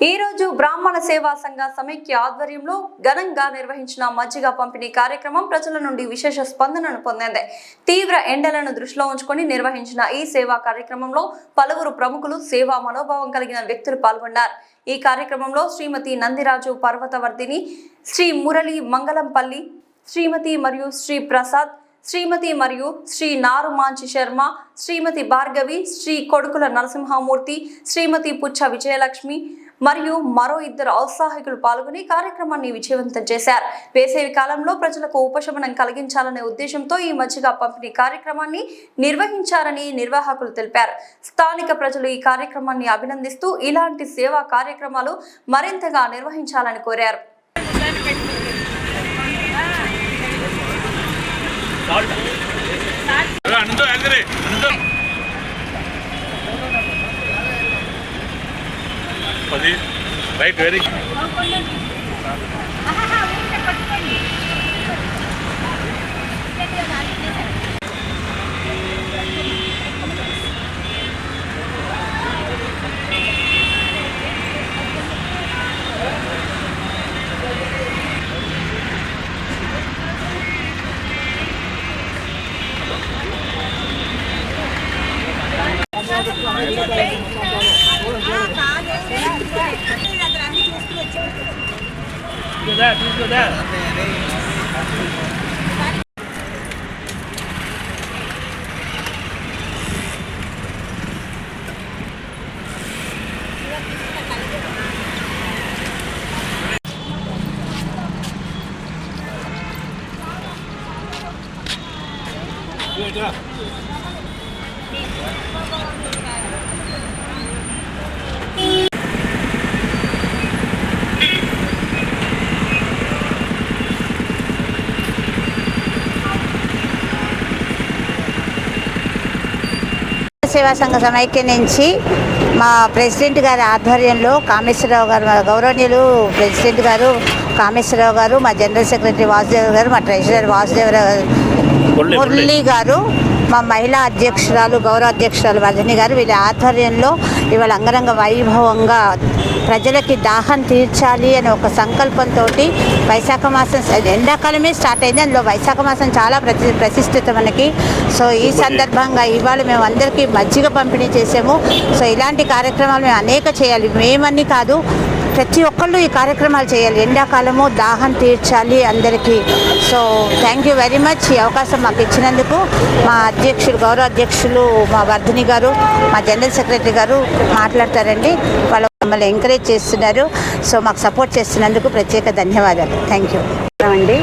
ఈ రోజు బ్రాహ్మణ సేవా సంఘ సమైక్య ఆధ్వర్యంలో ఘనంగా నిర్వహించిన మజ్జిగ పంపిణీ కార్యక్రమం ప్రజల నుండి విశేష స్పందనను పొందింది. తీవ్ర ఎండలను దృష్టిలో ఉంచుకొని నిర్వహించిన ఈ సేవా కార్యక్రమంలో పలువురు ప్రముఖులు సేవా మనోభావం కలిగిన వ్యక్తులు పాల్గొన్నారు. ఈ కార్యక్రమంలో శ్రీమతి నందిరాజు పర్వతవర్ధిని, శ్రీ మురళి మంగళంపల్లి, శ్రీమతి మరియు శ్రీ ప్రసాద్, శ్రీమతి మరియు శ్రీ నారుమాంచి శర్మ, శ్రీమతి భార్గవి, శ్రీ కొడుకుల నరసింహమూర్తి, శ్రీమతి పుచ్చ విజయలక్ష్మి మరియు మరో ఇద్దరు ఔత్సాహికులు పాల్గొని కార్యక్రమాన్ని విజయవంతం చేశారు. వేసవి కాలంలో ప్రజలకు ఉపశమనం కలిగించాలనే ఉద్దేశంతో ఈ మజ్జిగ పంపిణీ కార్యక్రమాన్ని నిర్వహించారని నిర్వాహకులు తెలిపారు. స్థానిక ప్రజలు ఈ కార్యక్రమాన్ని అభినందిస్తూ ఇలాంటి సేవా కార్యక్రమాలు మరింతగా నిర్వహించాలని కోరారు. రైట్ వెరీ సేవా సంఘ సమైక్య నుంచి మా ప్రెసిడెంట్ గారి ఆధ్వర్యంలో కామేశ్వరరావు గారు, మా గౌరవనీయులు ప్రెసిడెంట్ గారు కామేశ్వరరావు గారు, మా జనరల్ సెక్రటరీ వాసుదేవ్ గారు, మా ట్రెజరర్ మురళి గారు, మా మహిళా అధ్యక్షురాలు గౌరవ అధ్యక్షురాలు వర్ధిని గారు, వీళ్ళ ఆధ్వర్యంలో ఇవాళ అంగరంగ వైభవంగా ప్రజలకి దాహం తీర్చాలి అనే ఒక సంకల్పంతో వైశాఖ మాసం ఎండాకాలమే స్టార్ట్ అయింది. అందులో వైశాఖ మాసం చాలా ప్రతిష్ఠిత మనకి. సో ఈ సందర్భంగా ఇవాళ మేము అందరికీ మజ్జిగ పంపిణీ చేసాము. సో ఇలాంటి కార్యక్రమాలు మేము అనేక చేయాలి, మేమని కాదు, ప్రతి ఒక్కళ్ళు ఈ కార్యక్రమాలు చేయాలి. ఎండాకాలము దాహం తీర్చాలి అందరికీ. So thank you very much ఈ అవకాశం మాకు ఇచ్చినందుకు. మా అధ్యక్షులు గౌరవ అధ్యక్షులు మా వర్ధిని గారు, మా జనరల్ సెక్రటరీ గారు మాట్లాడతారండి. వాళ్ళు మమ్మల్ని ఎంకరేజ్ చేస్తున్నారు. సో మాకు సపోర్ట్ చేస్తున్నందుకు ప్రత్యేక ధన్యవాదాలు. థ్యాంక్ యూ అండి.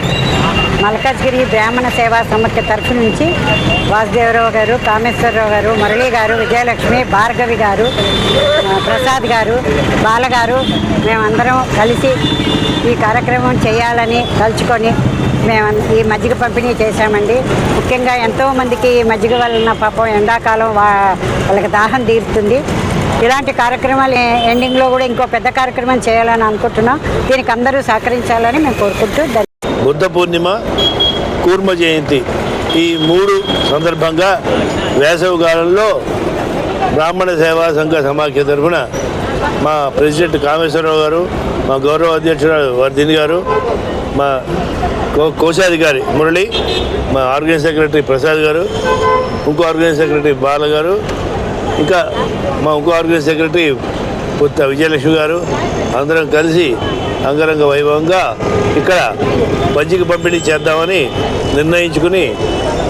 మల్కాజ్గిరి బ్రాహ్మణ సేవా సమైక్య తరఫు నుంచి వాసుదేవరావు గారు, కామేశ్వరరావు గారు, మురళి గారు, విజయలక్ష్మి, భార్గవి గారు, ప్రసాద్ గారు, బాలగారు, మేమందరం కలిసి ఈ కార్యక్రమం చేయాలని తలుచుకొని మేము ఈ మజ్జిగ పంపిణీ చేశామండి. ముఖ్యంగా ఎంతోమందికి ఈ మజ్జిగ వలన పాపం ఎండాకాలం వాళ్ళకి దాహం తీరుతుంది. ఇలాంటి కార్యక్రమాలు ఎండింగ్లో కూడా ఇంకో పెద్ద కార్యక్రమం చేయాలని అనుకుంటున్నాం. దీనికి అందరూ సహకరించాలని మేము కోరుకుంటూ బుద్ధ పూర్ణిమ, కూర్మ జయంతి ఈ 3 సందర్భంగా వేసవి కాలంలో బ్రాహ్మణ సేవా సంఘ సమాఖ్య తరఫున మా ప్రెసిడెంట్ కామేశ్వరరావు గారు, మా గౌరవ అధ్యక్షురాలు వర్ధిని గారు, మా కోశాధికారి మురళి, మా ఆర్గనైజ్ సెక్రటరీ ప్రసాద్ గారు, ఇంకో ఆర్గనైజ్ సెక్రటరీ బాల గారు, ఇంకా మా ఇంకో ఆర్గనైజ్ సెక్రటరీ పుత్త విజయలక్ష్మి గారు అందరం కలిసి అంగరంగ వైభవంగా ఇక్కడ మజ్జిగ పంపిణీ చేద్దామని నిర్ణయించుకుని